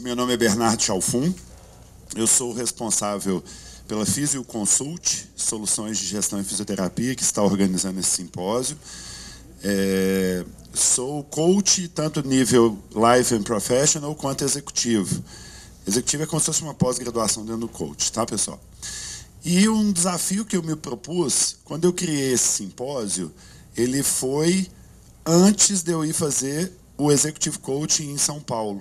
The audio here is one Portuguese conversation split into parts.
Meu nome é Bernardo Chalfun, eu sou o responsável pela Physio Consult, Soluções de Gestão e Fisioterapia, que está organizando esse simpósio. Sou coach, tanto nível Life and Professional, quanto executivo. Executivo é como se fosse uma pós-graduação dentro do coach, tá, pessoal? E um desafio que eu me propus, quando eu criei esse simpósio, ele foi antes de eu ir fazer o Executive Coaching em São Paulo.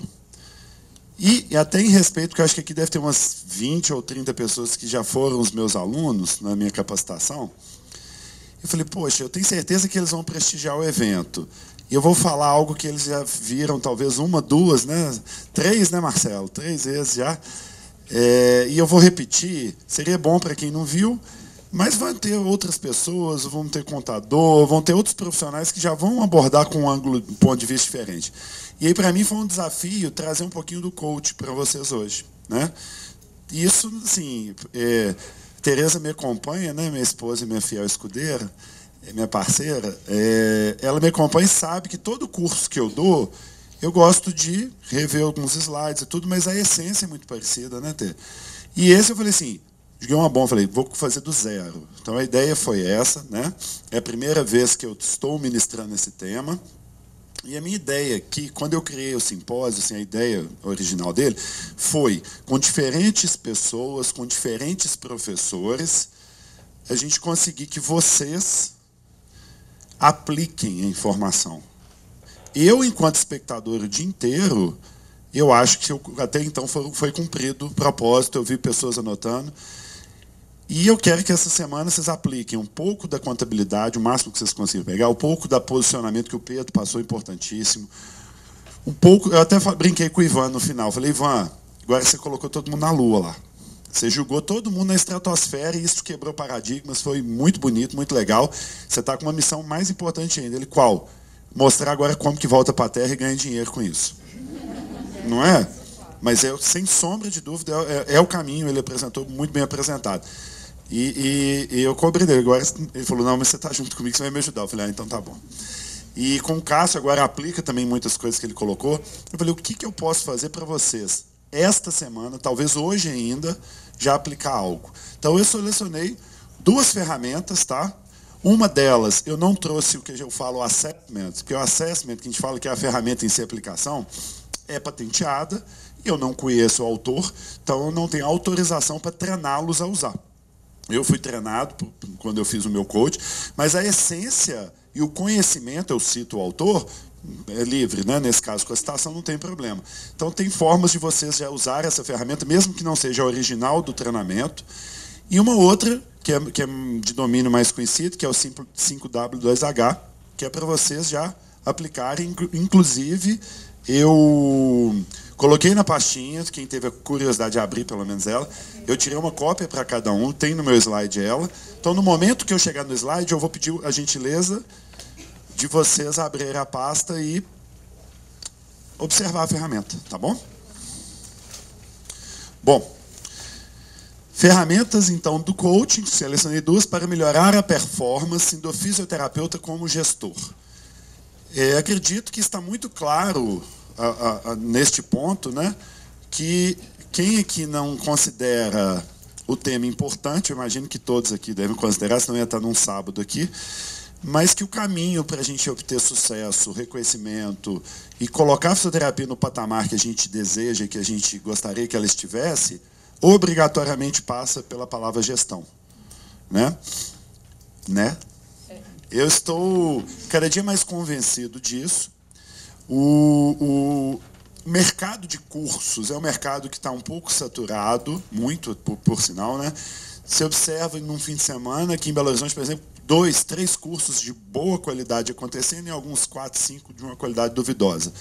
E até em respeito, porque eu acho que aqui deve ter umas 20 ou 30 pessoas que já foram os meus alunos na minha capacitação, eu falei, poxa, eu tenho certeza que eles vão prestigiar o evento. E eu vou falar algo que eles já viram, talvez uma, duas, né? 3, né, Marcelo? 3 vezes já. E eu vou repetir, seria bom para quem não viu, mas vão ter outras pessoas, vão ter contador, vão ter outros profissionais que já vão abordar com um ponto de vista diferente. E aí, para mim, foi um desafio trazer um pouquinho do coach para vocês hoje, né? E isso, assim, Tereza me acompanha, né? Minha esposa e minha fiel escudeira, minha parceira, ela me acompanha e sabe que todo curso que eu dou, eu gosto de rever alguns slides e tudo, mas a essência é muito parecida, né, Tê? E esse eu falei assim, joguei uma bomba, falei, vou fazer do zero. Então a ideia foi essa, né? É a primeira vez que eu estou ministrando esse tema. E a minha ideia aqui, quando eu criei o simpósio, assim, a ideia original dele, foi, com diferentes pessoas, com diferentes professores, a gente conseguir que vocês apliquem a informação. Eu, enquanto espectador o dia inteiro, eu acho que até então foi cumprido o propósito, eu vi pessoas anotando. E eu quero que essa semana vocês apliquem um pouco da contabilidade, o máximo que vocês conseguirem pegar, um pouco da posicionamento que o Pedro passou, importantíssimo. Um pouco, eu até brinquei com o Ivan no final. Falei, Ivan, agora você colocou todo mundo na Lua lá. Você julgou todo mundo na estratosfera e isso quebrou paradigmas, foi muito bonito, muito legal. Você está com uma missão mais importante ainda. Ele, qual? Mostrar agora como que volta para a Terra e ganha dinheiro com isso. Não é? Mas, sem sombra de dúvida, é o caminho, ele apresentou muito bem apresentado. E eu cobrei dele. Agora ele falou, não, mas você está junto comigo, você vai me ajudar. Eu falei, então tá bom. E com o Cássio, agora aplica também muitas coisas que ele colocou. Eu falei, o que eu posso fazer para vocês, esta semana, talvez hoje ainda, já aplicar algo? Então eu selecionei 2 ferramentas, tá? Uma delas, eu não trouxe o que eu falo assessment, porque o assessment, que a gente fala que é a ferramenta em si, a aplicação, é patenteada, e eu não conheço o autor, então eu não tenho autorização para treiná-los a usar. Eu fui treinado quando eu fiz o meu coach, mas a essência e o conhecimento, eu cito o autor, é livre, né? Nesse caso, com a citação não tem problema. Então tem formas de vocês já usar essa ferramenta, mesmo que não seja a original do treinamento. E uma outra, que é de domínio mais conhecido, que é o 5W2H, que é para vocês já aplicarem. Inclusive, eu coloquei na pastinha, quem teve a curiosidade de abrir, pelo menos ela, eu tirei uma cópia para cada um, tem no meu slide ela. Então, no momento que eu chegar no slide, eu vou pedir a gentileza de vocês abrirem a pasta e observar a ferramenta, tá bom? Bom, ferramentas, então, do coaching, selecionei 2 para melhorar a performance do fisioterapeuta como gestor. Acredito que está muito claro neste ponto, né, que quem aqui não considera o tema importante, eu imagino que todos aqui devem considerar, senão ia estar num sábado aqui, mas que o caminho para a gente obter sucesso, reconhecimento e colocar a fisioterapia no patamar que a gente deseja, que a gente gostaria que ela estivesse, obrigatoriamente passa pela palavra gestão. Né? Eu estou cada dia mais convencido disso. O mercado de cursos é um mercado que está um pouco saturado, muito, por sinal, né? Você observa num fim de semana, aqui em Belo Horizonte, por exemplo, 2, 3 cursos de boa qualidade acontecendo e alguns 4, 5 de uma qualidade duvidosa.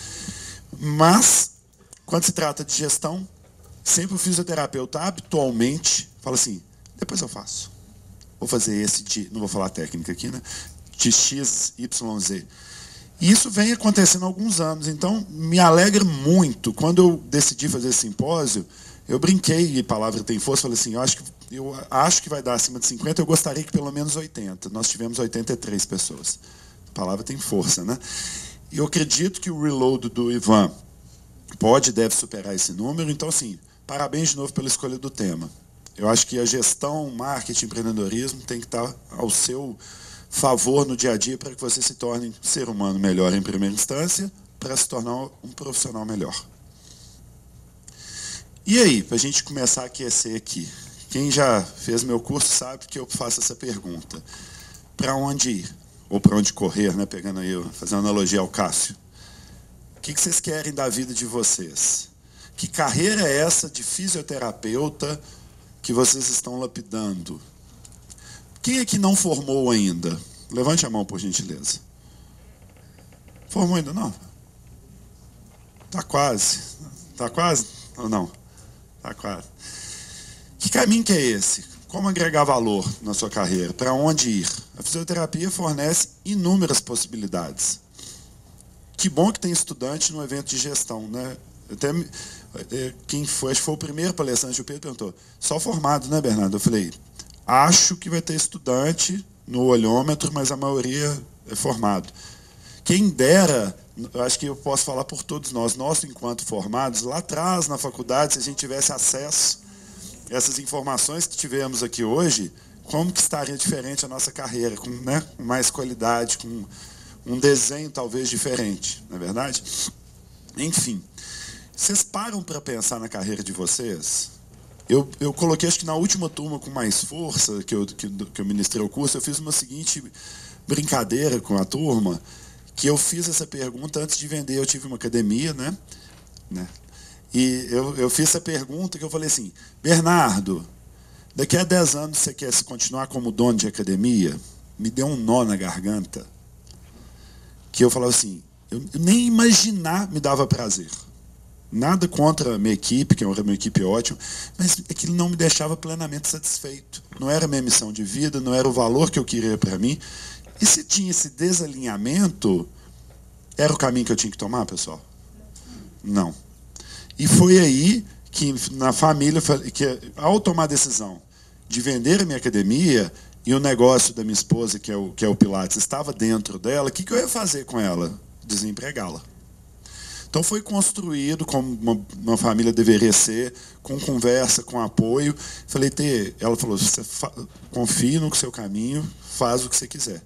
Mas, quando se trata de gestão, sempre o fisioterapeuta habitualmente fala assim, depois eu faço. Vou fazer esse não vou falar técnica aqui, né? De X, Y, Z. E isso vem acontecendo há alguns anos. Então, me alegra muito. Quando eu decidi fazer esse simpósio, eu brinquei, e a palavra tem força, falei assim, eu acho que vai dar acima de 50, eu gostaria que pelo menos 80. Nós tivemos 83 pessoas. A palavra tem força, né? E eu acredito que o reload do Ivan pode e deve superar esse número. Então, assim, parabéns de novo pela escolha do tema. Eu acho que a gestão, marketing, empreendedorismo tem que estar ao seu favor no dia a dia para que você se torne um ser humano melhor em primeira instância, para se tornar um profissional melhor. E aí, para a gente começar a aquecer aqui, quem já fez meu curso sabe que eu faço essa pergunta. Para onde ir? Ou para onde correr, né? Pegando aí, fazendo analogia ao Cássio. O que vocês querem da vida de vocês? Que carreira é essa de fisioterapeuta que vocês estão lapidando? Quem é que não formou ainda? Levante a mão, por gentileza. Formou ainda? Não. Está quase. Está quase? Ou não? Está quase. Que caminho que é esse? Como agregar valor na sua carreira? Para onde ir? A fisioterapia fornece inúmeras possibilidades. Que bom que tem estudante no evento de gestão, né? Até quem foi, acho que foi o primeiro palestrante, o Pedro perguntou, só formado, né, Bernardo? Eu falei, acho que vai ter estudante no olhômetro, mas a maioria é formado. Quem dera, eu acho que eu posso falar por todos nós enquanto formados, lá atrás, na faculdade, se a gente tivesse acesso a essas informações que tivemos aqui hoje, como que estaria diferente a nossa carreira, com, né, com mais qualidade, com um desenho talvez diferente, não é verdade? Enfim, vocês param para pensar na carreira de vocês? Eu coloquei, acho que na última turma com mais força, que eu ministrei o curso, eu fiz uma seguinte brincadeira com a turma, que eu fiz essa pergunta antes de vender. Eu tive uma academia, né? E eu fiz essa pergunta que eu falei assim, Bernardo, daqui a 10 anos você quer continuar como dono de academia? Me deu um nó na garganta. Que eu falava assim, eu nem imaginar me dava prazer. Nada contra a minha equipe, que era uma equipe ótima, mas aquilo não me deixava plenamente satisfeito. Não era a minha missão de vida, não era o valor que eu queria para mim. E se tinha esse desalinhamento, era o caminho que eu tinha que tomar, pessoal? Não. E foi aí que, na família, que ao tomar a decisão de vender a minha academia, e o negócio da minha esposa, que é o Pilates, estava dentro dela, o que eu ia fazer com ela? Desempregá-la. Então foi construído como uma família deveria ser, com conversa, com apoio. Falei, ela falou, você confie no seu caminho, faz o que você quiser.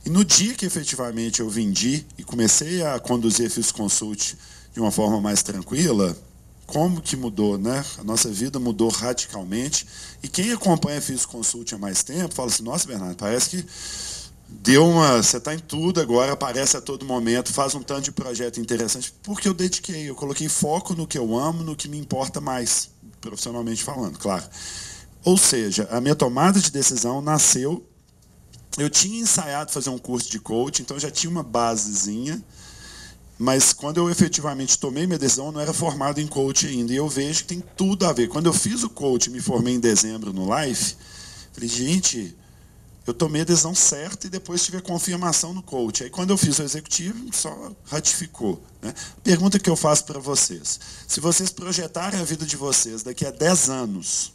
E no dia que efetivamente eu vendi e comecei a conduzir a FisConsult de uma forma mais tranquila, como que mudou, né? A nossa vida mudou radicalmente. E quem acompanha a FisConsult há mais tempo, fala assim, nossa, Bernardo, parece que você está em tudo agora, aparece a todo momento, faz um tanto de projeto interessante, porque eu dediquei, eu coloquei foco no que eu amo, no que me importa mais, profissionalmente falando, claro. Ou seja, a minha tomada de decisão nasceu, eu tinha ensaiado fazer um curso de coaching, então eu já tinha uma basezinha, mas quando eu efetivamente tomei minha decisão, eu não era formado em coaching ainda, e eu vejo que tem tudo a ver. Quando eu fiz o coaching, me formei em dezembro no Life, falei, gente, eu tomei a decisão certa e depois tive a confirmação no coach. Aí, quando eu fiz o executivo, só ratificou, né? Pergunta que eu faço para vocês. Se vocês projetarem a vida de vocês daqui a 10 anos,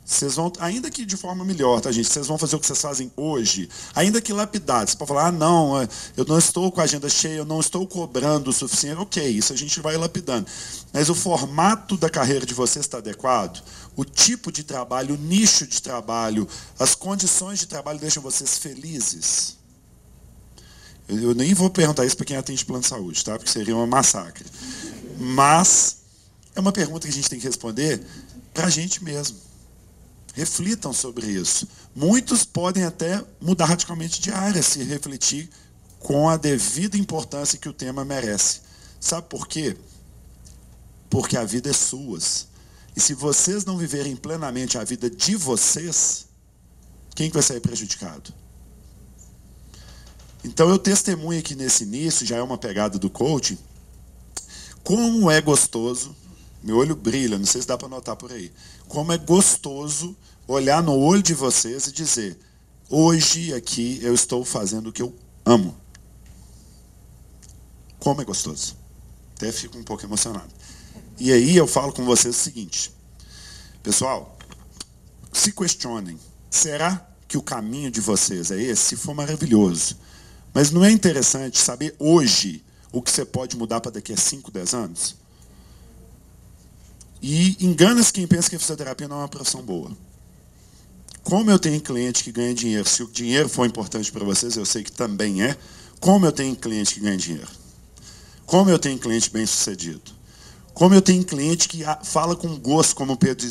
vocês vão, ainda que de forma melhor, tá, gente? Vocês vão fazer o que vocês fazem hoje, ainda que lapidados. Você pode falar, não, eu não estou com a agenda cheia, eu não estou cobrando o suficiente. Ok, isso a gente vai lapidando. Mas o formato da carreira de vocês está adequado? O tipo de trabalho, o nicho de trabalho, as condições de trabalho deixam vocês felizes? Eu nem vou perguntar isso para quem atende plano de saúde, tá? Porque seria um massacre. Mas é uma pergunta que a gente tem que responder para a gente mesmo. Reflitam sobre isso. Muitos podem até mudar radicalmente de área, se refletir com a devida importância que o tema merece. Sabe por quê? Porque a vida é suas. E se vocês não viverem plenamente a vida de vocês, quem que vai sair prejudicado? Então eu testemunho aqui nesse início, já é uma pegada do coaching, como é gostoso, meu olho brilha, não sei se dá para notar por aí, como é gostoso olhar no olho de vocês e dizer, hoje aqui eu estou fazendo o que eu amo. Como é gostoso. Até fico um pouco emocionado. E aí eu falo com vocês o seguinte, pessoal, se questionem, será que o caminho de vocês é esse? Se for maravilhoso. Mas não é interessante saber hoje o que você pode mudar para daqui a 5, 10 anos? E engana-se quem pensa que a fisioterapia não é uma profissão boa. Como eu tenho cliente que ganha dinheiro, se o dinheiro for importante para vocês, eu sei que também é, como eu tenho cliente que ganha dinheiro? Como eu tenho cliente bem-sucedido? Como eu tenho cliente que fala com gosto, como o Pedro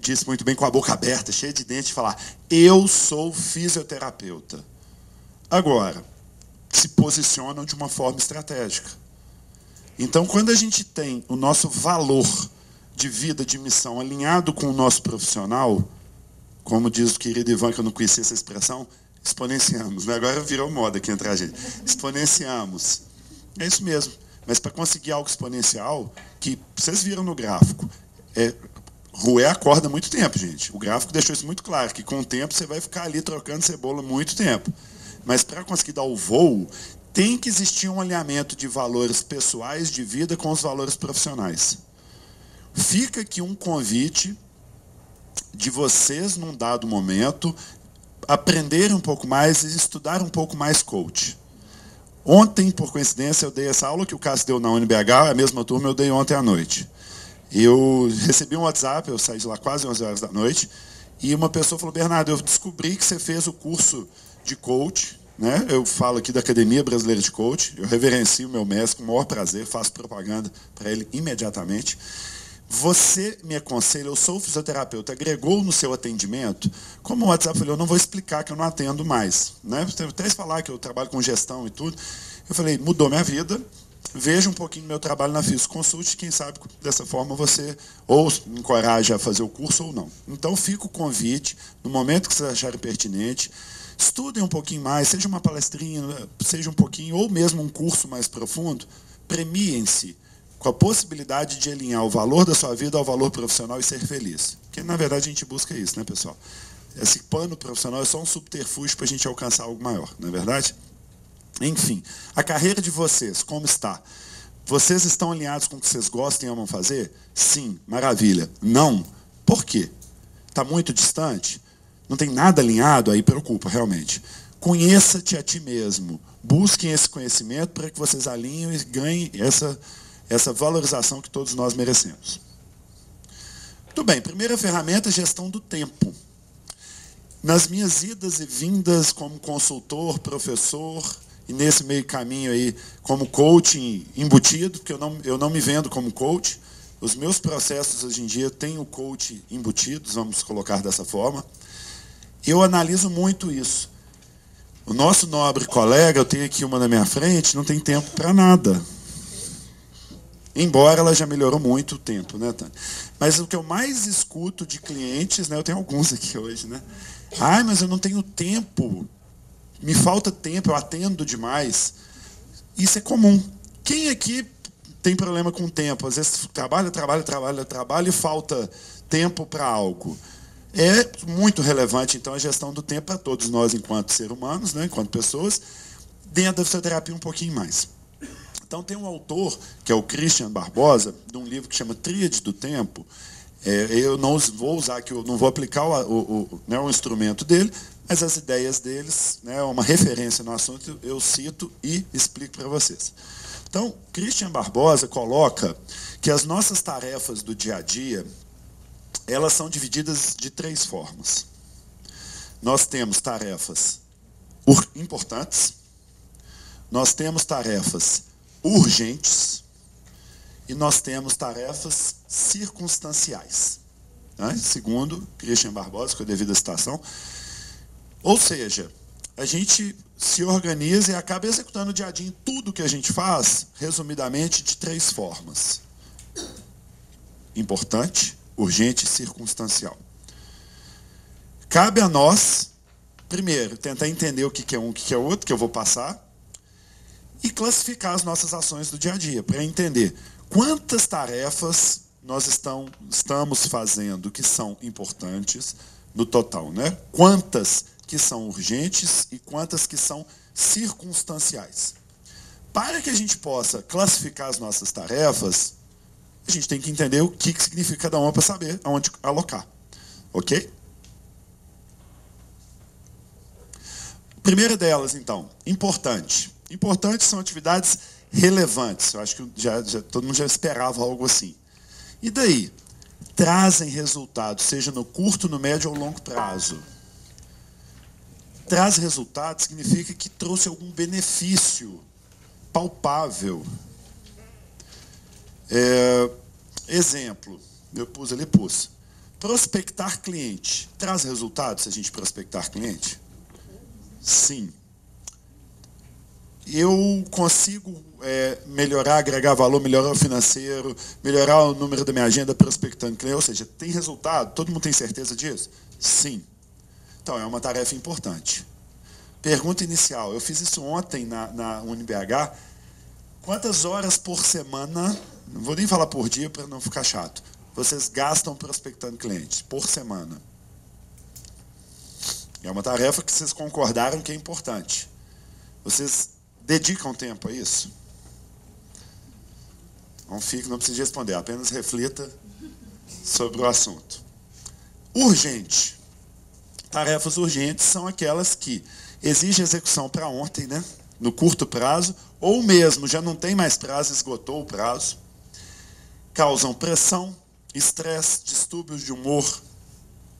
disse muito bem, com a boca aberta, cheia de dente, e falar, eu sou fisioterapeuta. Agora, se posicionam de uma forma estratégica. Então, quando a gente tem o nosso valor de vida, de missão, alinhado com o nosso profissional, como diz o querido Ivan, que eu não conhecia essa expressão, exponenciamos. Né? Agora virou moda aqui entre a gente. Exponenciamos. É isso mesmo. Mas para conseguir algo exponencial, que vocês viram no gráfico, roer a corda há muito tempo, gente. O gráfico deixou isso muito claro, que com o tempo você vai ficar ali trocando cebola muito tempo. Mas para conseguir dar o voo, tem que existir um alinhamento de valores pessoais de vida com os valores profissionais. Fica aqui um convite de vocês, num dado momento, aprenderem um pouco mais e estudar um pouco mais coach. Ontem, por coincidência, eu dei essa aula que o Cássio deu na UNBH, a mesma turma eu dei ontem à noite. Eu recebi um WhatsApp, eu saí de lá quase 11 horas da noite, e uma pessoa falou, Bernardo, eu descobri que você fez o curso de coach, né? Eu falo aqui da Academia Brasileira de Coach, eu reverencio o meu mestre com o maior prazer, faço propaganda para ele imediatamente. Você me aconselha, eu sou fisioterapeuta, agregou no seu atendimento? Como o WhatsApp falou, eu não vou explicar que eu não atendo mais. Né? Até falar que eu trabalho com gestão e tudo. Eu falei, mudou minha vida, veja um pouquinho do meu trabalho na Físico Consult, quem sabe dessa forma você ou me encoraja a fazer o curso ou não. Então fica o convite, no momento que vocês acharem pertinente, estudem um pouquinho mais, seja uma palestrinha, seja um pouquinho, ou mesmo um curso mais profundo, premiem-se com a possibilidade de alinhar o valor da sua vida ao valor profissional e ser feliz. Porque, na verdade, a gente busca isso, né, pessoal? Esse pano profissional é só um subterfúgio para a gente alcançar algo maior, não é verdade? Enfim, a carreira de vocês, como está? Vocês estão alinhados com o que vocês gostam e amam fazer? Sim, maravilha. Não. Por quê? Está muito distante? Não tem nada alinhado? Aí preocupa, realmente. Conheça-te a ti mesmo. Busquem esse conhecimento para que vocês alinhem e ganhem essa valorização que todos nós merecemos. Muito bem, primeira ferramenta, gestão do tempo. Nas minhas idas e vindas como consultor, professor, e nesse meio caminho aí como coaching embutido, porque eu não me vendo como coach, os meus processos hoje em dia têm o coach embutidos, vamos colocar dessa forma. Eu analiso muito isso. O nosso nobre colega, eu tenho aqui uma na minha frente, não tem tempo para nada. Embora ela já melhorou muito o tempo, né, Tânia? Mas o que eu mais escuto de clientes, né, eu tenho alguns aqui hoje, né? Ai, mas eu não tenho tempo. Me falta tempo, eu atendo demais. Isso é comum. Quem aqui tem problema com o tempo? Às vezes trabalha e falta tempo para algo. É muito relevante, então, a gestão do tempo para todos nós, enquanto seres humanos, né, enquanto pessoas, dentro da fisioterapia um pouquinho mais. Então, tem um autor, que é o Christian Barbosa, de um livro que chama Tríade do Tempo. Eu não vou usar aqui, eu não vou aplicar o instrumento dele, mas as ideias deles, né, uma referência no assunto, eu cito e explico para vocês. Então, Christian Barbosa coloca que as nossas tarefas do dia a dia, elas são divididas de 3 formas. Nós temos tarefas importantes, nós temos tarefas urgentes e nós temos tarefas circunstanciais. Né? Segundo Christian Barbosa, com a devida citação. Ou seja, a gente se organiza e acaba executando dia a dia tudo que a gente faz, resumidamente, de 3 formas. Importante, urgente e circunstancial. Cabe a nós, primeiro, tentar entender o que é um, o que é outro, que eu vou passar, e classificar as nossas ações do dia a dia, para entender quantas tarefas nós estamos fazendo que são importantes no total, né? Quantas que são urgentes e quantas que são circunstanciais. Para que a gente possa classificar as nossas tarefas, a gente tem que entender o que significa cada uma para saber aonde alocar. Ok? Primeira delas, então, importante. Importantes são atividades relevantes. Eu acho que todo mundo já esperava algo assim. E daí? Trazem resultados, seja no curto, no médio ou longo prazo. Traz resultado significa que trouxe algum benefício palpável. Exemplo, eu pus. Prospectar cliente. Traz resultado se a gente prospectar cliente? Sim. Eu consigo melhorar, agregar valor, melhorar o financeiro, melhorar o número da minha agenda prospectando cliente, ou seja, tem resultado? Todo mundo tem certeza disso? Sim. Então, é uma tarefa importante. Pergunta inicial. Eu fiz isso ontem na UniBH. Quantas horas por semana, não vou nem falar por dia para não ficar chato, vocês gastam prospectando clientes por semana? É uma tarefa que vocês concordaram que é importante. Vocês dedicam tempo a isso? Não fique, não precisa responder, apenas reflita sobre o assunto. Urgente. Tarefas urgentes são aquelas que exigem execução para ontem, né? No curto prazo, ou mesmo já não tem mais prazo, esgotou o prazo. Causam pressão, estresse, distúrbios de humor,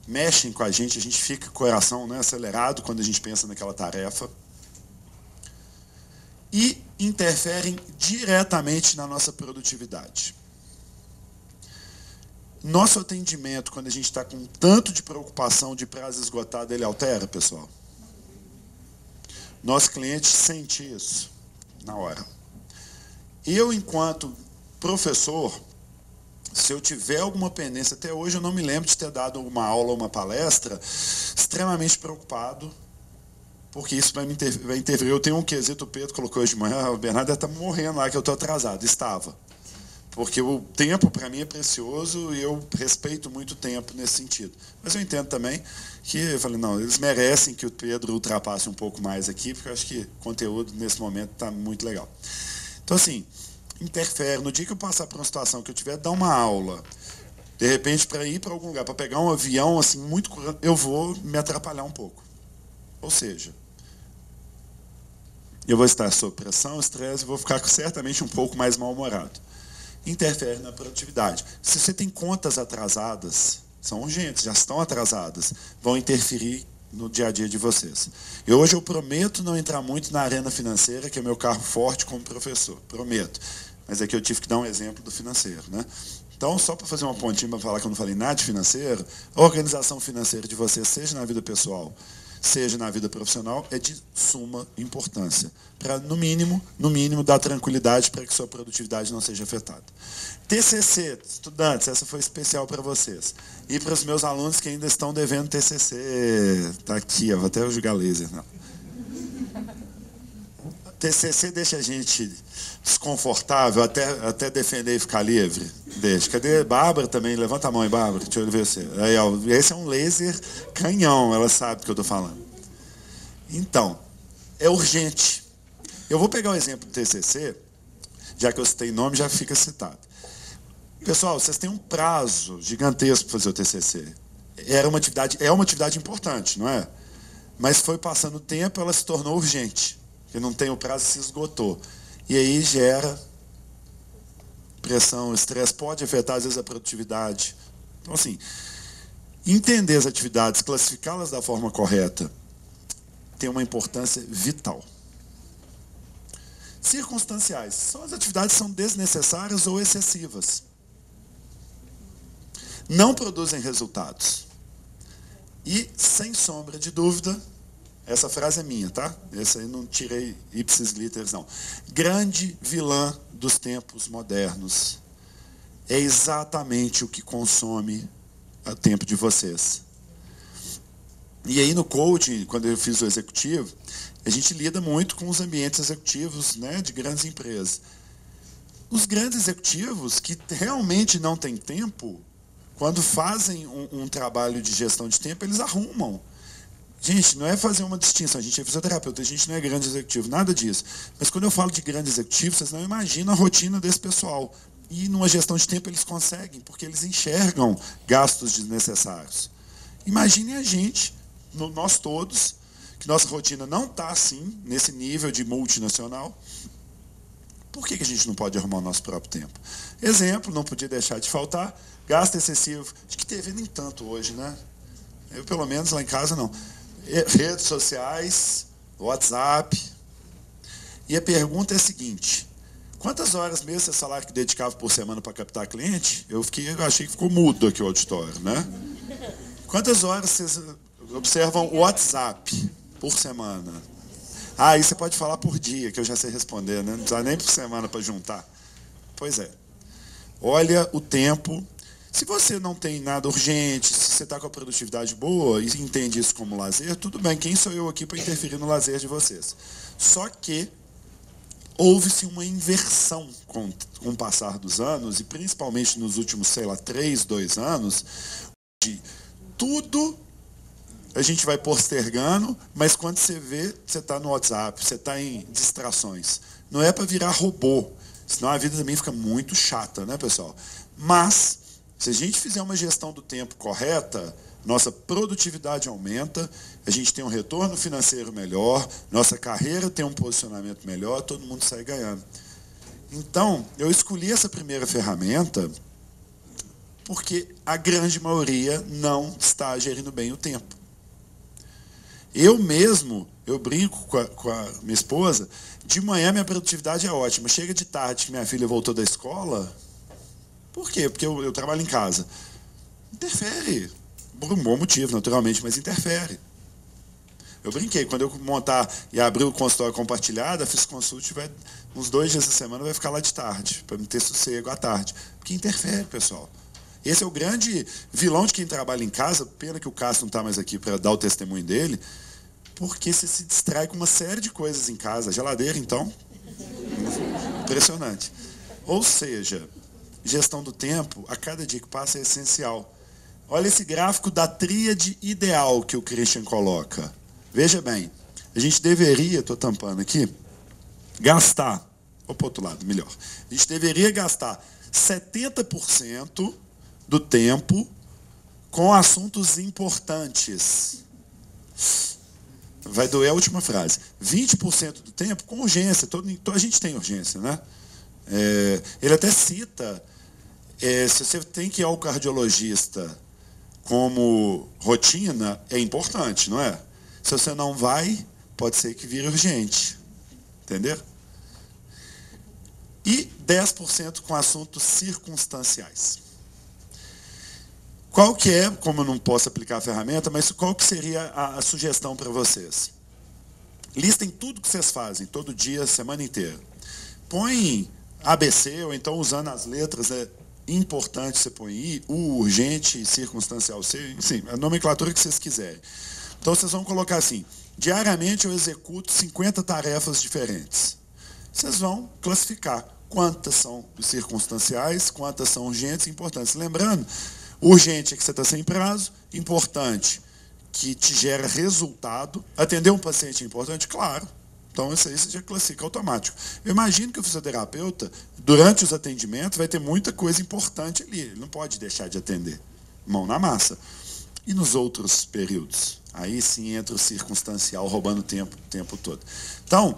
mexem com a gente fica com o coração, né, acelerado quando a gente pensa naquela tarefa. E interferem diretamente na nossa produtividade. Nosso atendimento, quando a gente está com tanto de preocupação de prazo esgotado, ele altera, pessoal? Nosso cliente sente isso na hora. Eu, enquanto professor, se eu tiver alguma pendência, até hoje eu não me lembro de ter dado uma aula ou uma palestra, extremamente preocupado, porque isso vai interferir. Eu tenho um quesito, o Pedro colocou hoje de manhã, o Bernardo está morrendo lá, que eu estou atrasado. Estava. Porque o tempo, para mim, é precioso e eu respeito muito o tempo nesse sentido. Mas eu entendo também que, eu falei, não, eles merecem que o Pedro ultrapasse um pouco mais aqui, porque eu acho que o conteúdo, nesse momento, está muito legal. Então, assim, interfere. No dia que eu passar por uma situação que eu tiver, dar uma aula, de repente, para ir para algum lugar, para pegar um avião, assim, muito curando, eu vou me atrapalhar um pouco. Ou seja, eu vou estar sob pressão, estresse, e vou ficar certamente um pouco mais mal-humorado. Interfere na produtividade. Se você tem contas atrasadas, são urgentes, já estão atrasadas, vão interferir no dia a dia de vocês. E hoje eu prometo não entrar muito na arena financeira, que é meu carro forte como professor, prometo. Mas aqui eu tive que dar um exemplo do financeiro, né? Então, só para fazer uma pontinha para falar que eu não falei nada de financeiro, a organização financeira de vocês, seja na vida pessoal, seja na vida profissional, é de suma importância, para, no mínimo, dar tranquilidade para que sua produtividade não seja afetada. TCC, estudantes, essa foi especial para vocês. E para os meus alunos que ainda estão devendo TCC, está aqui, eu vou até jogar laser. Não. TCC deixa a gente desconfortável até defender e ficar livre. Deixa. Cadê Bárbara também? Levanta a mão aí, Bárbara. Deixa eu ver você. Aí, ó, esse é um laser canhão, ela sabe do que eu estou falando. Então, é urgente. Eu vou pegar o exemplo do TCC, já que eu citei nome, já fica citado. Pessoal, vocês têm um prazo gigantesco para fazer o TCC. É uma atividade importante, não é? Mas foi passando o tempo, ela se tornou urgente. Porque não tem o prazo, se esgotou. E aí gera pressão, estresse, pode afetar, às vezes, a produtividade. Então, assim, entender as atividades, classificá-las da forma correta, tem uma importância vital. Circunstanciais. São as atividades que são desnecessárias ou excessivas. Não produzem resultados. E, sem sombra de dúvida, essa frase é minha, tá? Essa aí não tirei ipsis literis, não. Grande vilã dos tempos modernos é exatamente o que consome o tempo de vocês. E aí no coaching, quando eu fiz o executivo, a gente lida muito com os ambientes executivos, né, de grandes empresas. Os grandes executivos que realmente não têm tempo, quando fazem um trabalho de gestão de tempo, eles arrumam. Gente, não é fazer uma distinção, a gente é fisioterapeuta, a gente não é grande executivo, nada disso. Mas quando eu falo de grande executivo, vocês não imaginam a rotina desse pessoal. E numa gestão de tempo eles conseguem, porque eles enxergam gastos desnecessários. Imaginem a gente, nós todos, que nossa rotina não está assim, nesse nível de multinacional, Por que a gente não pode arrumar o nosso próprio tempo? Exemplo, não podia deixar de faltar, gasto excessivo. Acho que TV nem tanto hoje, né? Eu, pelo menos, lá em casa, não. Redes sociais, WhatsApp. E a pergunta é a seguinte: quantas horas mesmo você salário que dedicava por semana para captar cliente? Eu achei que ficou mudo aqui o auditório, né? Quantas horas vocês observam o WhatsApp por semana? Aí você pode falar por dia, que eu já sei responder, né? Não precisa nem por semana para juntar. Pois é. Olha o tempo. Se você não tem nada urgente, se você está com a produtividade boa e entende isso como lazer, tudo bem. Quem sou eu aqui para interferir no lazer de vocês? Só que houve-se uma inversão com o passar dos anos, e principalmente nos últimos, 3, 2 anos, de tudo a gente vai postergando, mas quando você vê, você está no WhatsApp, você está em distrações. Não é para virar robô, senão a vida também fica muito chata, né, pessoal? Mas, se a gente fizer uma gestão do tempo correta, nossa produtividade aumenta, a gente tem um retorno financeiro melhor, nossa carreira tem um posicionamento melhor, todo mundo sai ganhando. Então, eu escolhi essa primeira ferramenta porque a grande maioria não está gerindo bem o tempo. Eu mesmo, eu brinco com a minha esposa, de manhã minha produtividade é ótima, chega de tarde que minha filha voltou da escola. Por quê? Porque eu trabalho em casa. Interfere. Por um bom motivo, naturalmente, mas interfere. Eu brinquei, quando eu montar e abrir o consultório compartilhado, a FisConsult uns 2 dias da semana vai ficar lá de tarde, para me ter sossego à tarde. Porque interfere, pessoal. Esse é o grande vilão de quem trabalha em casa. Pena que o Cássio não está mais aqui para dar o testemunho dele, porque você se distrai com uma série de coisas em casa. Geladeira, então, impressionante. Ou seja, gestão do tempo, a cada dia que passa, é essencial. Olha esse gráfico da tríade ideal que o Christian coloca. Veja bem, a gente deveria, estou tampando aqui, gastar, ou para o outro lado, melhor. A gente deveria gastar 70% do tempo com assuntos importantes. Vai doer a última frase. 20% do tempo com urgência. A gente tem urgência, né? Ele até cita, se você tem que ir ao cardiologista como rotina, é importante, não é? Se você não vai, pode ser que vire urgente. Entendeu? E 10% com assuntos circunstanciais. Qual que é, como eu não posso aplicar a ferramenta, mas qual que seria a sugestão para vocês? Listem tudo que vocês fazem, todo dia, semana inteira. Põe ABC, ou então usando as letras, importante você põe I, U, urgente, circunstancial C, sim, a nomenclatura que vocês quiserem. Então vocês vão colocar assim: diariamente eu executo 50 tarefas diferentes. Vocês vão classificar quantas são circunstanciais, quantas são urgentes e importantes. Lembrando, urgente é que você está sem prazo, importante que te gera resultado. Atender um paciente é importante? Claro. Então, isso aí você já classifica automático. Eu imagino que o fisioterapeuta, durante os atendimentos, vai ter muita coisa importante ali. Ele não pode deixar de atender. Mão na massa. E nos outros períodos? Aí sim entra o circunstancial, roubando tempo o tempo todo. Então,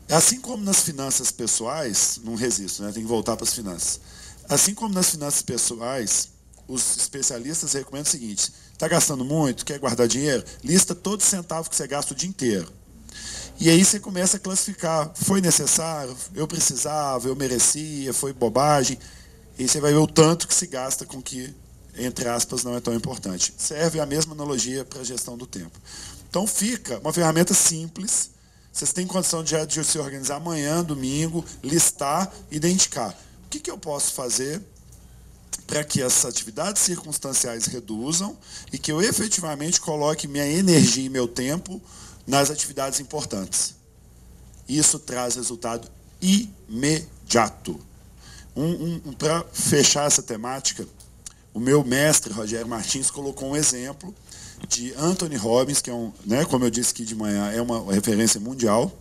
assim como nas finanças pessoais, não resisto, né? Tem que voltar para as finanças. Assim como nas finanças pessoais, os especialistas recomendam o seguinte: está gastando muito, quer guardar dinheiro? Lista todo centavo que você gasta o dia inteiro. E aí você começa a classificar: foi necessário, eu precisava, eu merecia, foi bobagem. E você vai ver o tanto que se gasta com que, entre aspas, não é tão importante. Serve a mesma analogia para a gestão do tempo. Então fica uma ferramenta simples. Vocês têm condição de se organizar amanhã, domingo, listar, identificar. O que eu posso fazer para que essas atividades circunstanciais reduzam e que eu efetivamente coloque minha energia e meu tempo nas atividades importantes. Isso traz resultado imediato. Para fechar essa temática, o meu mestre, Rogério Martins, colocou um exemplo de Anthony Robbins, que é como eu disse aqui de manhã, é uma referência mundial.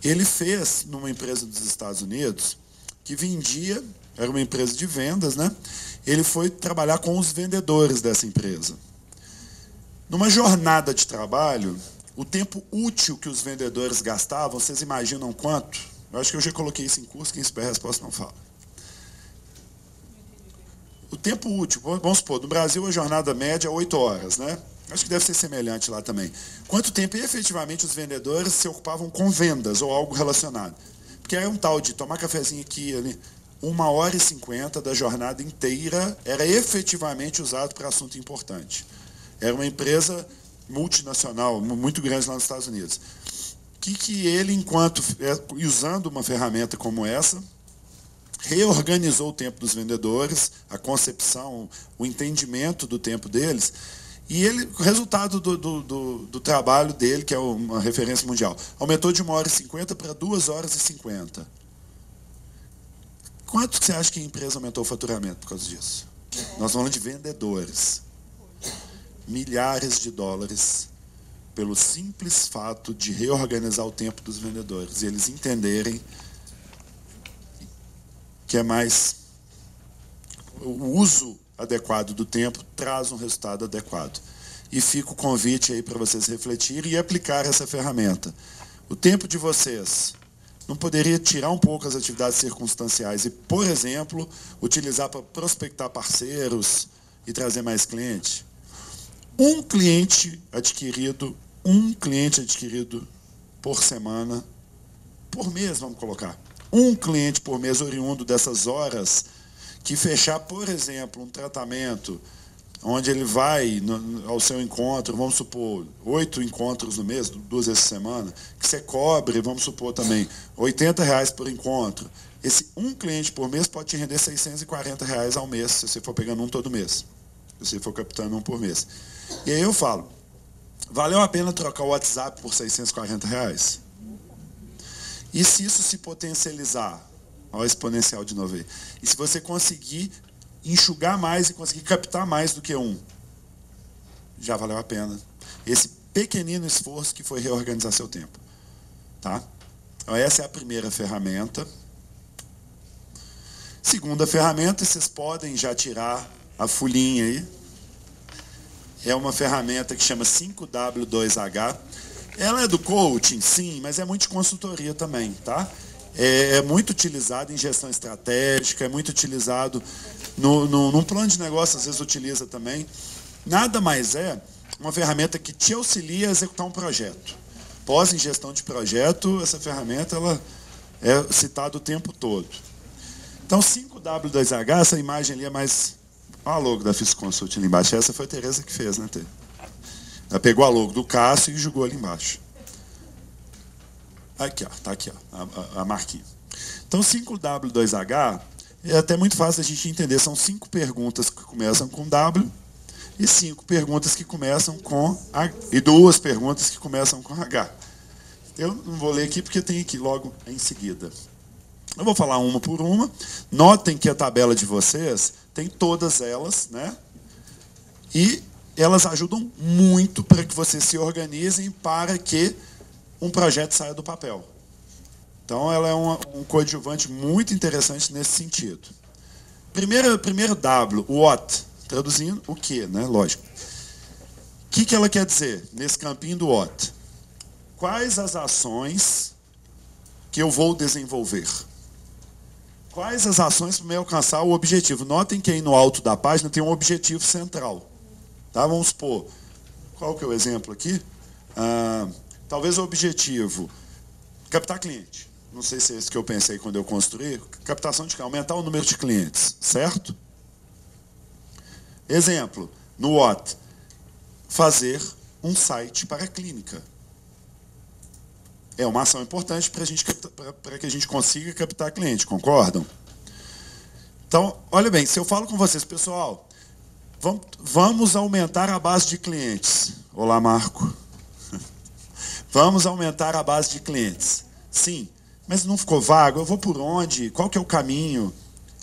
Ele fez numa empresa dos Estados Unidos que vendia, era uma empresa de vendas, né? Ele foi trabalhar com os vendedores dessa empresa. Numa jornada de trabalho, o tempo útil que os vendedores gastavam, vocês imaginam quanto? Eu acho que eu já coloquei isso em curso, quem espera a resposta não fala. O tempo útil, vamos supor, no Brasil a jornada média é 8 horas, né? Acho que deve ser semelhante lá também. Quanto tempo efetivamente os vendedores se ocupavam com vendas ou algo relacionado? Porque era um tal de tomar cafezinho aqui, ali. 1h50 da jornada inteira era efetivamente usado para assunto importante. Era uma empresa multinacional, muito grande lá nos Estados Unidos. Que ele, enquanto usando uma ferramenta como essa, reorganizou o tempo dos vendedores, a concepção, o entendimento do tempo deles, e ele, o resultado do trabalho dele, que é uma referência mundial, aumentou de 1h50 para 2h50. Quanto que você acha que a empresa aumentou o faturamento por causa disso? Nós estamos falando de vendedores. Milhares de dólares pelo simples fato de reorganizar o tempo dos vendedores e eles entenderem que é mais o uso adequado do tempo traz um resultado adequado. E fica o convite aí para vocês refletirem e aplicar essa ferramenta. O tempo de vocês não poderia tirar um pouco as atividades circunstanciais e, por exemplo, utilizar para prospectar parceiros e trazer mais cliente? Um cliente adquirido por semana, por mês, vamos colocar. Um cliente por mês oriundo dessas horas que fechar, por exemplo, um tratamento onde ele vai ao seu encontro, vamos supor, 8 encontros no mês, 2 vezes por semana, que você cobre, vamos supor também, R$80 por encontro. Esse um cliente por mês pode te render R$640 ao mês, se você for pegando um todo mês, se você for captando um por mês. E aí eu falo, valeu a pena trocar o WhatsApp por R$640? E se isso se potencializar ao exponencial de novo aí? E se você conseguir enxugar mais e conseguir captar mais do que um? Já valeu a pena. Esse pequenino esforço que foi reorganizar seu tempo. Tá? Então essa é a primeira ferramenta. Segunda ferramenta, vocês podem já tirar a folhinha aí. É uma ferramenta que chama 5W2H. Ela é do coaching, sim, mas é muito de consultoria também, tá? É muito utilizado em gestão estratégica, é muito utilizado num plano de negócio, às vezes utiliza também. Nada mais é uma ferramenta que te auxilia a executar um projeto. Pós em gestão de projeto, essa ferramenta ela é citada o tempo todo. Então, 5W2H, essa imagem ali é mais... Olha a logo da FisConsult ali embaixo. Essa foi a Tereza que fez, né, Tê? Ela pegou a logo do Cássio e jogou ali embaixo. Aqui, ó, tá aqui, ó, a marquinha. Então, 5W2H é até muito fácil a gente entender. São 5 perguntas que começam com W e 5 perguntas que começam com H, e 2 perguntas que começam com H. Eu não vou ler aqui porque tem aqui logo em seguida. Eu vou falar uma por uma. Notem que a tabela de vocês tem todas elas, né? E elas ajudam muito para que vocês se organizem para que um projeto saia do papel. Então, ela é um coadjuvante muito interessante nesse sentido. Primeiro W, what, traduzindo o que, né? Lógico. O que ela quer dizer nesse campinho do what? Quais as ações que eu vou desenvolver? Quais as ações para me alcançar o objetivo? Notem que aí no alto da página tem um objetivo central. Tá? Vamos supor, qual que é o exemplo aqui? Talvez o objetivo, captar cliente. Não sei se é isso que eu pensei quando eu construí. Captação de cliente, aumentar o número de clientes, certo? Exemplo, no what? Fazer um site para a clínica. É uma ação importante para que a gente consiga captar cliente, concordam? Então, olha bem, se eu falo com vocês, pessoal, vamos aumentar a base de clientes. Olá, Marco. Vamos aumentar a base de clientes. Sim, mas não ficou vago? Eu vou por onde? Qual que é o caminho?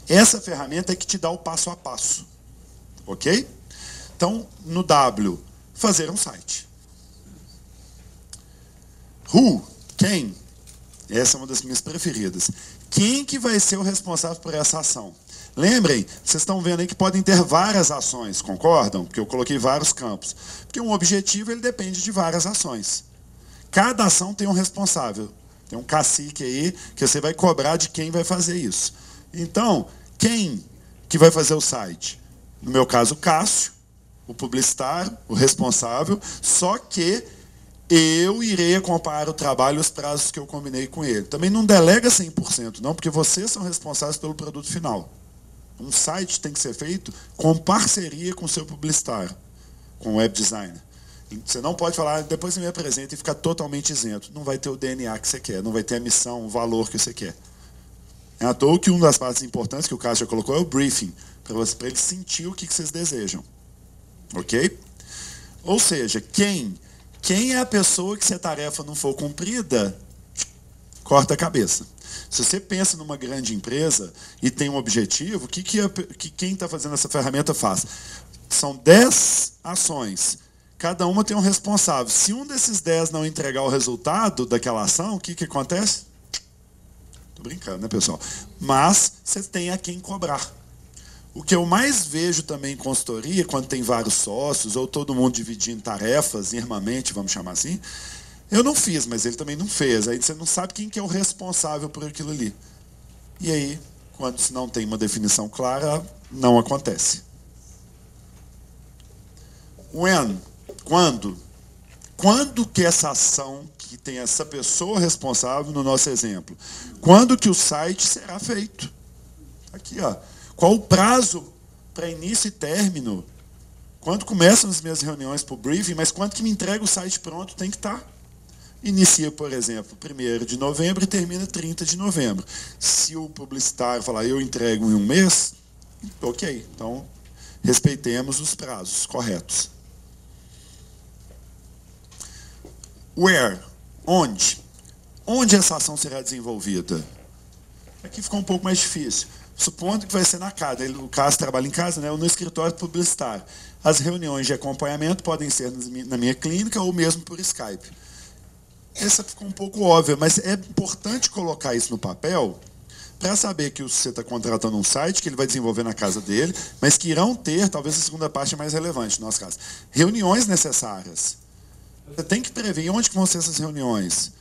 Essa ferramenta é que te dá o passo a passo. Ok? Então, no W, fazer um site. Who? Quem? Essa é uma das minhas preferidas. Quem que vai ser o responsável por essa ação? Lembrem, vocês estão vendo aí que podem ter várias ações, concordam? Porque eu coloquei vários campos. Porque um objetivo ele depende de várias ações. Cada ação tem um responsável. Tem um cacique aí que você vai cobrar de quem vai fazer isso. Então, quem que vai fazer o site? No meu caso, o Cássio, o publicitário, o responsável, só que eu irei acompanhar o trabalho e os prazos que eu combinei com ele. Também não delega 100%, não, porque vocês são responsáveis pelo produto final. Um site tem que ser feito com parceria com o seu publicitário, com o web designer. Você não pode falar, depois você me apresenta e ficar totalmente isento. Não vai ter o DNA que você quer, não vai ter a missão, o valor que você quer. É à toa que uma das partes importantes que o Cássio já colocou é o briefing, para ele sentir o que vocês desejam. Ok? Ou seja, quem é a pessoa que, se a tarefa não for cumprida, corta a cabeça. Se você pensa numa grande empresa e tem um objetivo, que quem está fazendo essa ferramenta faz? São 10 ações. Cada uma tem um responsável. Se um desses 10 não entregar o resultado daquela ação, o que acontece? Estou brincando, né, pessoal? Mas você tem a quem cobrar. O que eu mais vejo também em consultoria, quando tem vários sócios, ou todo mundo dividindo tarefas, irmãmente, vamos chamar assim, eu não fiz, mas ele também não fez. Aí você não sabe quem que é o responsável por aquilo ali. E aí, quando se não tem uma definição clara, não acontece. Quando que essa ação, que tem essa pessoa responsável, no nosso exemplo, quando que o site será feito? Aqui, ó. Qual o prazo para início e término? Quando começam as minhas reuniões para o briefing, mas quando que me entrega o site pronto, tem que estar. Inicia, por exemplo, 1º de novembro e termina 30 de novembro. Se o publicitário falar, eu entrego em um mês, ok. Então, respeitemos os prazos corretos. Where? Onde? Onde essa ação será desenvolvida? Aqui ficou um pouco mais difícil. Supondo que vai ser na casa, o Cássio trabalha em casa, né, ou no escritório publicitário. As reuniões de acompanhamento podem ser na minha clínica ou mesmo por Skype. Essa ficou um pouco óbvia, mas é importante colocar isso no papel para saber que você está contratando um site que ele vai desenvolver na casa dele, mas que irão ter, talvez a segunda parte é mais relevante no nosso caso, reuniões necessárias. Você tem que prever onde que vão ser essas reuniões.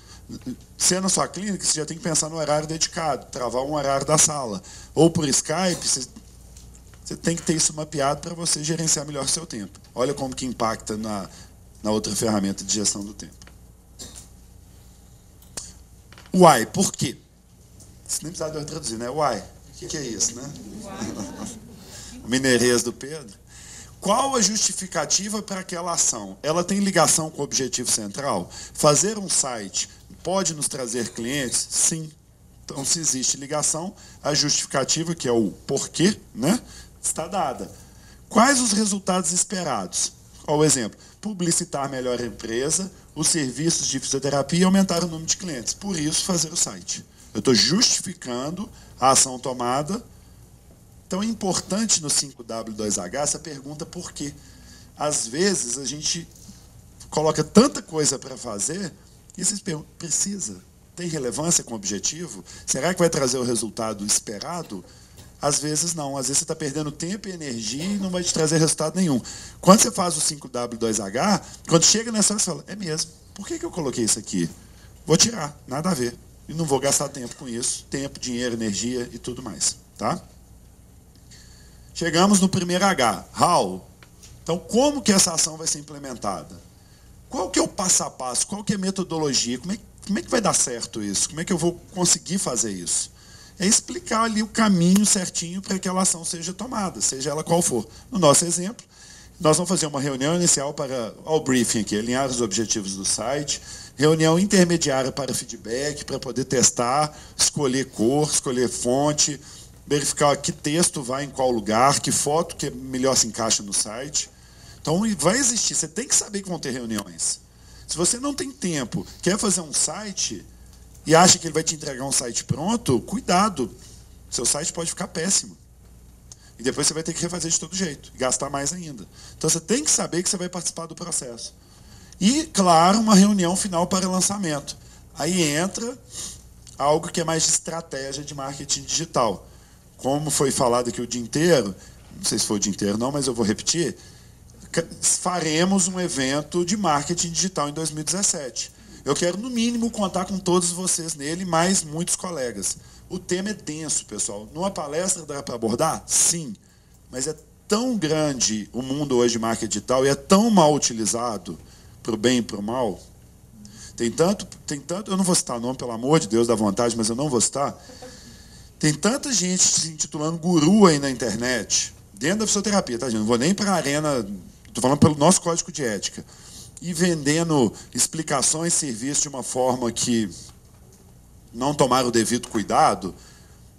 Se é na sua clínica, você já tem que pensar no horário dedicado, travar um horário da sala. Ou por Skype, você tem que ter isso mapeado para você gerenciar melhor o seu tempo. Olha como que impacta na outra ferramenta de gestão do tempo. Why? Por quê? Você nem precisava traduzir, né? Why? O que é isso, né? Mineirês do Pedro. Qual a justificativa para aquela ação? Ela tem ligação com o objetivo central? Fazer um site pode nos trazer clientes? Sim. Então, se existe ligação, a justificativa, que é o porquê, né, está dada. Quais os resultados esperados? Qual o exemplo? Publicitar melhor a empresa, os serviços de fisioterapia e aumentar o número de clientes. Por isso, fazer o site. Eu estou justificando a ação tomada. Então, é importante no 5W2H essa pergunta por quê. Às vezes, a gente coloca tanta coisa para fazer e vocês perguntam, precisa? Tem relevância com o objetivo? Será que vai trazer o resultado esperado? Às vezes não. Às vezes você está perdendo tempo e energia e não vai te trazer resultado nenhum. Quando você faz o 5W2H, quando chega nessa hora, você fala, é mesmo. Por que eu coloquei isso aqui? Vou tirar, nada a ver. E não vou gastar tempo com isso. Tempo, dinheiro, energia e tudo mais. Tá? Chegamos no primeiro H. How? Então, como que essa ação vai ser implementada? Qual que é o passo a passo? Qual que é a metodologia? Como é que vai dar certo isso? Como é que eu vou conseguir fazer isso? É explicar ali o caminho certinho para que aquela ação seja tomada, seja ela qual for. No nosso exemplo, nós vamos fazer uma reunião inicial para o briefing aqui, alinhar os objetivos do site, reunião intermediária para feedback, para poder testar, escolher cor, escolher fonte, verificar que texto vai em qual lugar, que foto que melhor se encaixa no site. Então, vai existir, você tem que saber que vão ter reuniões. Se você não tem tempo, quer fazer um site e acha que ele vai te entregar um site pronto, cuidado, seu site pode ficar péssimo. E depois você vai ter que refazer de todo jeito, e gastar mais ainda. Então, você tem que saber que você vai participar do processo. E, claro, uma reunião final para lançamento. Aí entra algo que é mais de estratégia de marketing digital. Como foi falado aqui o dia inteiro, não sei se foi o dia inteiro não, mas eu vou repetir, faremos um evento de marketing digital em 2017. Eu quero, no mínimo, contar com todos vocês nele, mais muitos colegas. O tema é denso, pessoal. Numa palestra dá para abordar? Sim. Mas é tão grande o mundo hoje de marketing digital e é tão mal utilizado para o bem e para o mal. Tem tanto, eu não vou citar o nome, pelo amor de Deus, dá vontade, mas eu não vou citar. Tem tanta gente se intitulando guru aí na internet, dentro da fisioterapia, tá, gente? Não vou nem para a arena, estou falando pelo nosso código de ética. E vendendo explicações, serviços de uma forma que não tomaram o devido cuidado.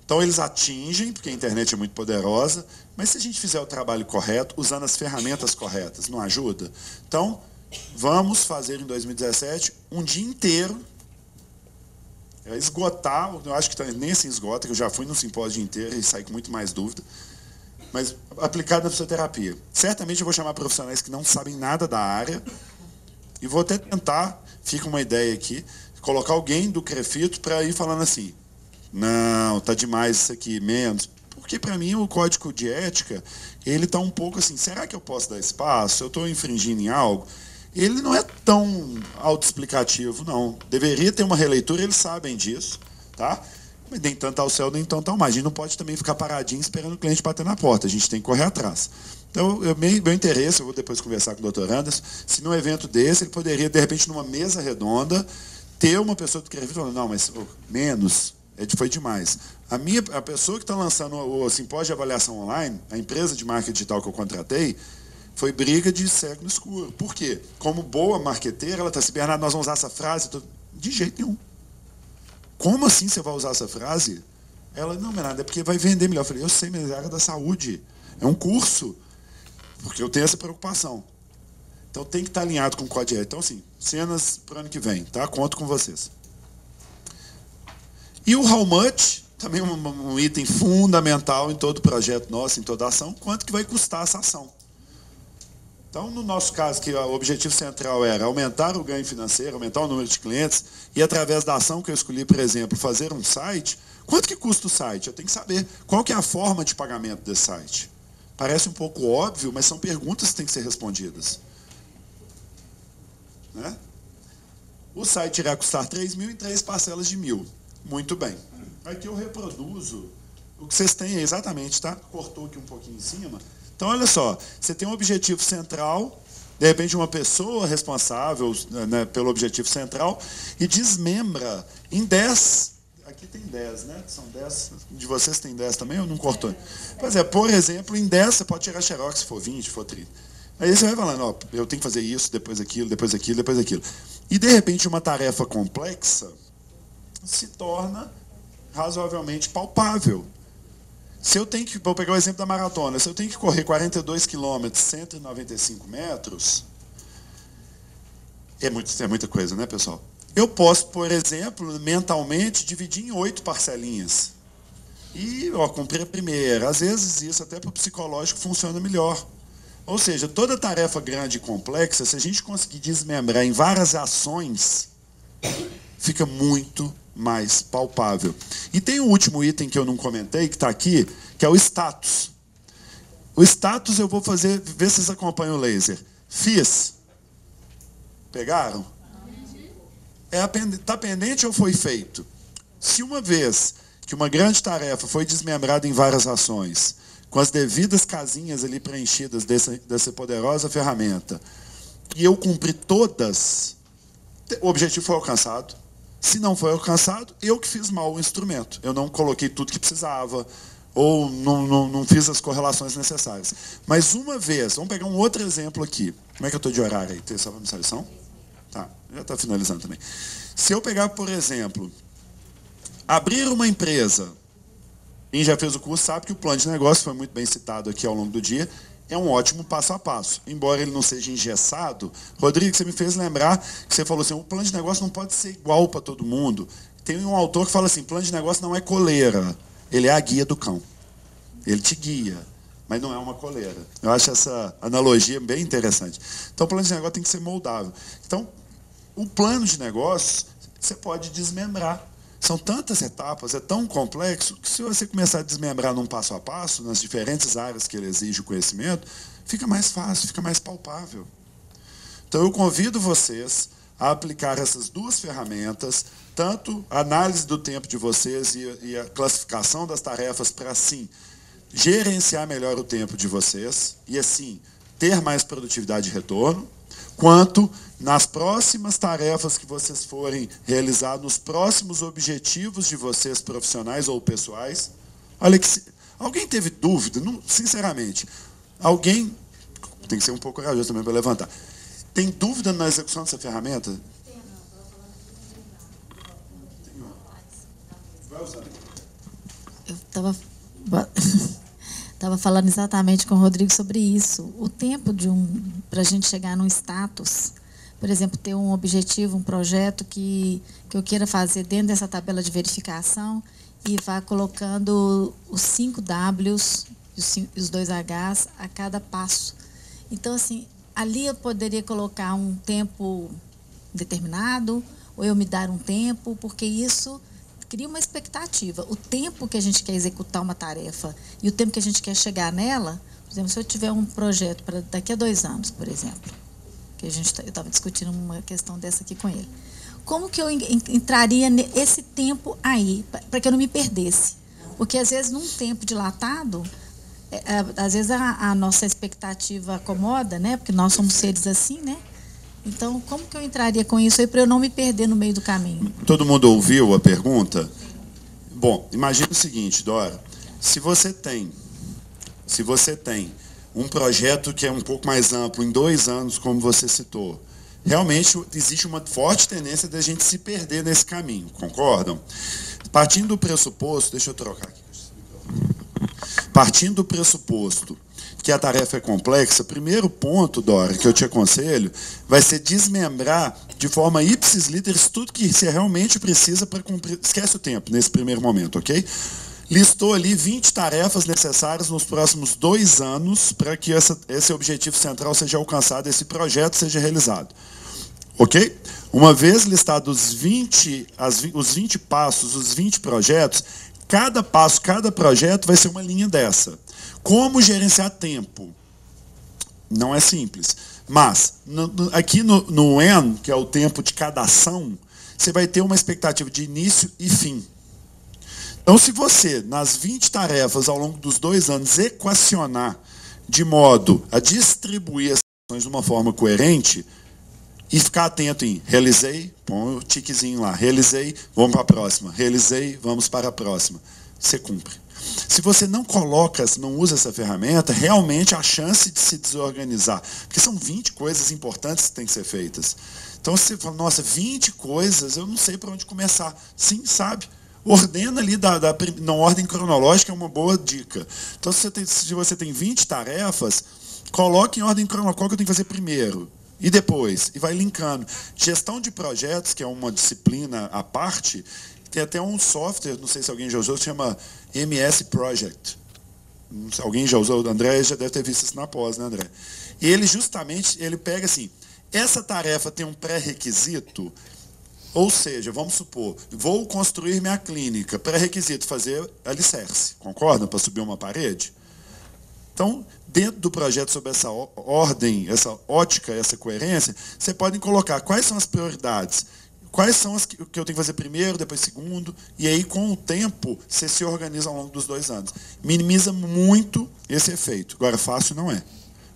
Então, eles atingem, porque a internet é muito poderosa, mas se a gente fizer o trabalho correto, usando as ferramentas corretas, não ajuda? Então, vamos fazer em 2017 um dia inteiro, esgotar, eu acho que nem se esgota, que eu já fui no simpósio dia inteiro e saí com muito mais dúvida, mas aplicado na fisioterapia. Certamente eu vou chamar profissionais que não sabem nada da área, e vou até tentar, fica uma ideia aqui, colocar alguém do CREFITO para ir falando assim, não, tá demais isso aqui, menos. Porque para mim o código de ética, ele está um pouco assim, será que eu posso dar espaço? Eu estou infringindo em algo? Ele não é tão autoexplicativo, não. Deveria ter uma releitura, eles sabem disso, tá? Mas nem tanto ao céu, nem tanto ao mar. A gente não pode também ficar paradinho esperando o cliente bater na porta, a gente tem que correr atrás. Então, meu interesse, eu vou depois conversar com o Dr. Anderson, se num evento desse, ele poderia, de repente, numa mesa redonda, ter uma pessoa do CREFITO falando, não, mas menos, foi demais. A pessoa que está lançando o simpósio de avaliação online, a empresa de marketing digital que eu contratei, foi briga de cego no escuro. Por quê? Como boa marqueteira, ela está assim, Bernardo, nós vamos usar essa frase? De jeito nenhum. Como assim você vai usar essa frase? Ela, não, Bernardo, é porque vai vender melhor. Eu falei, eu sei, mas é a área da saúde. É um curso. Porque eu tenho essa preocupação. Então tem que estar alinhado com o código de ética. Então, assim, cenas para o ano que vem, tá? Conto com vocês. E o how much, também um item fundamental em todo projeto nosso, em toda ação, quanto que vai custar essa ação. Então, no nosso caso, que o objetivo central era aumentar o ganho financeiro, aumentar o número de clientes, e através da ação que eu escolhi, por exemplo, fazer um site, quanto que custa o site? Eu tenho que saber qual que é a forma de pagamento desse site. Parece um pouco óbvio, mas são perguntas que têm que ser respondidas. Né? O site irá custar 3 mil em 3 parcelas de 1.000. Muito bem. Aqui eu reproduzo o que vocês têm exatamente, tá? Cortou aqui um pouquinho em cima. Então, olha só, você tem um objetivo central, de repente uma pessoa responsável, né, pelo objetivo central, e desmembra em 10. Aqui tem 10, né? São 10. De vocês tem 10 também ou não cortou? Pois é, por exemplo, em 10 você pode tirar xerox se for 20, se for 30. Aí você vai falando, ó, eu tenho que fazer isso, depois aquilo, depois aquilo, depois aquilo. E, de repente, uma tarefa complexa se torna razoavelmente palpável. Se eu tenho que, vou pegar o exemplo da maratona, se eu tenho que correr 42 quilômetros, 195 metros, é muita coisa, né, pessoal? Eu posso, por exemplo, mentalmente, dividir em 8 parcelinhas. E, ó, cumprir a primeira. Às vezes, isso até para o psicológico funciona melhor. Ou seja, toda tarefa grande e complexa, se a gente conseguir desmembrar em várias ações, fica muito mais palpável. E tem um último item que eu não comentei, que está aqui, que é o status. O status eu vou fazer, ver se vocês acompanham o laser. Fiz. Pegaram? Está pendente ou foi feito? Se uma vez que uma grande tarefa foi desmembrada em várias ações, com as devidas casinhas ali preenchidas dessa poderosa ferramenta, e eu cumpri todas, o objetivo foi alcançado. Se não foi alcançado, eu que fiz mal o instrumento. Eu não coloquei tudo que precisava, ou não fiz as correlações necessárias. Mas uma vez, vamos pegar um outro exemplo aqui. Como é que eu estou de horário aí? Tem essa lição? Tá, já está finalizando também. Se eu pegar, por exemplo, abrir uma empresa, quem já fez o curso sabe que o plano de negócio, foi muito bem citado aqui ao longo do dia, é um ótimo passo a passo. Embora ele não seja engessado, Rodrigo, você me fez lembrar que você falou assim, o plano de negócio não pode ser igual para todo mundo. Tem um autor que fala assim, plano de negócio não é coleira, ele é a guia do cão. Ele te guia, mas não é uma coleira. Eu acho essa analogia bem interessante. Então, o plano de negócio tem que ser moldável. Então, o plano de negócio, você pode desmembrar. São tantas etapas, é tão complexo, que se você começar a desmembrar num passo a passo, nas diferentes áreas que ele exige o conhecimento, fica mais fácil, fica mais palpável. Então, eu convido vocês a aplicar essas duas ferramentas, tanto a análise do tempo de vocês e a classificação das tarefas para, assim, gerenciar melhor o tempo de vocês e, assim, ter mais produtividade e retorno, quanto nas próximas tarefas que vocês forem realizar, nos próximos objetivos de vocês profissionais ou pessoais. Olha, alguém teve dúvida? Não, sinceramente, alguém, tem que ser um pouco corajoso também para levantar, tem dúvida na execução dessa ferramenta? Eu estava falando exatamente com o Rodrigo sobre isso. O tempo para a gente chegar num status, por exemplo, ter um objetivo, um projeto que eu queira fazer dentro dessa tabela de verificação e vá colocando os 5 Ws e os 2 Hs a cada passo. Então, assim, ali eu poderia colocar um tempo determinado, ou eu me dar um tempo, porque isso cria uma expectativa. O tempo que a gente quer executar uma tarefa e o tempo que a gente quer chegar nela, por exemplo, se eu tiver um projeto para daqui a 2 anos, por exemplo, que eu estava discutindo uma questão dessa aqui com ele, como que eu entraria nesse tempo aí, para que eu não me perdesse? Porque, às vezes, num tempo dilatado, às vezes a nossa expectativa acomoda, né? Porque nós somos seres assim, né? Então, como que eu entraria com isso aí para eu não me perder no meio do caminho? Todo mundo ouviu a pergunta? Bom, imagine o seguinte, Dora. Se você tem um projeto que é um pouco mais amplo, em 2 anos, como você citou, realmente existe uma forte tendência da gente se perder nesse caminho, concordam? Partindo do pressuposto, deixa eu trocar aqui. Partindo do pressuposto que a tarefa é complexa, primeiro ponto, Dora, que eu te aconselho, vai ser desmembrar de forma ipsis literis tudo que você realmente precisa para cumprir. Esquece o tempo nesse primeiro momento, ok? Listou ali 20 tarefas necessárias nos próximos 2 anos para que esse objetivo central seja alcançado, esse projeto seja realizado. Ok? Uma vez listados os 20 passos, os 20 projetos, cada passo, cada projeto vai ser uma linha dessa. Como gerenciar tempo? Não é simples. Mas, aqui no N, que é o tempo de cada ação, você vai ter uma expectativa de início e fim. Então, se você, nas 20 tarefas ao longo dos 2 anos, equacionar de modo a distribuir as ações de uma forma coerente, e ficar atento em realizei, põe o tiquezinho lá, realizei, vamos para a próxima, realizei, vamos para a próxima. Você cumpre. Se você não coloca, não usa essa ferramenta, realmente a chance de se desorganizar, porque são 20 coisas importantes que têm que ser feitas. Então você fala, nossa, 20 coisas, eu não sei para onde começar. Sim, sabe? Ordena ali na ordem cronológica é uma boa dica. Então se você tem 20 tarefas, coloque em ordem cronológica qual que eu tenho que fazer primeiro. E depois, e vai linkando. Gestão de projetos, que é uma disciplina à parte, tem até um software, não sei se alguém já usou, se chama MS Project. Se alguém já usou, o André já deve ter visto isso na pós, né, André? E ele justamente, ele pega assim, essa tarefa tem um pré-requisito, ou seja, vamos supor, vou construir minha clínica, pré-requisito, fazer alicerce, concordam? Para subir uma parede? Então, dentro do projeto, sobre essa ordem, essa ótica, essa coerência, você pode colocar quais são as prioridades, quais são as que eu tenho que fazer primeiro, depois segundo, e aí, com o tempo, você se organiza ao longo dos 2 anos. Minimiza muito esse efeito. Agora, fácil não é,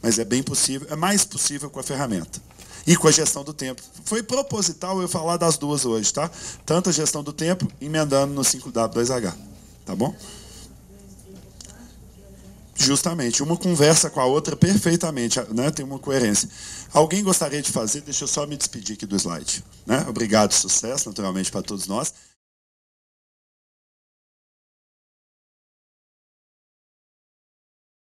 mas é bem possível, é mais possível com a ferramenta. E com a gestão do tempo. Foi proposital eu falar das duas hoje, tá? Tanto a gestão do tempo, emendando no 5W2H. Tá bom? Justamente, uma conversa com a outra perfeitamente, né? Tem uma coerência. Alguém gostaria de fazer? Deixa eu só me despedir aqui do slide. Né? Obrigado, sucesso, naturalmente, para todos nós.